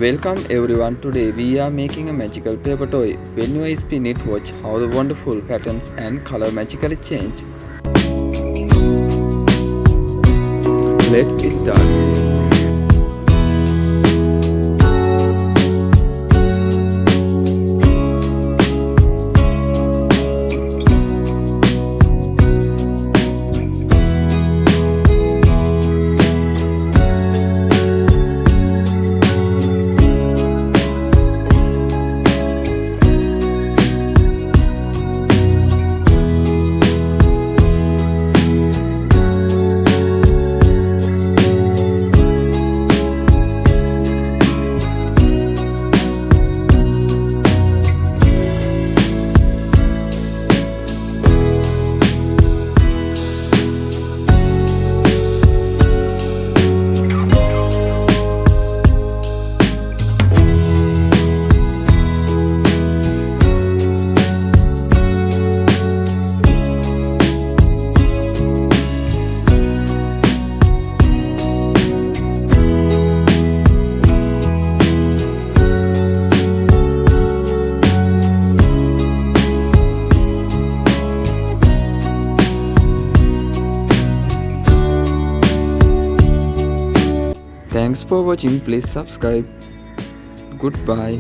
Welcome everyone. Today we are making a magical paper toy. When you spin it, watch how the wonderful patterns and color magically change. Let's start. Thanks for watching. Please subscribe. Goodbye.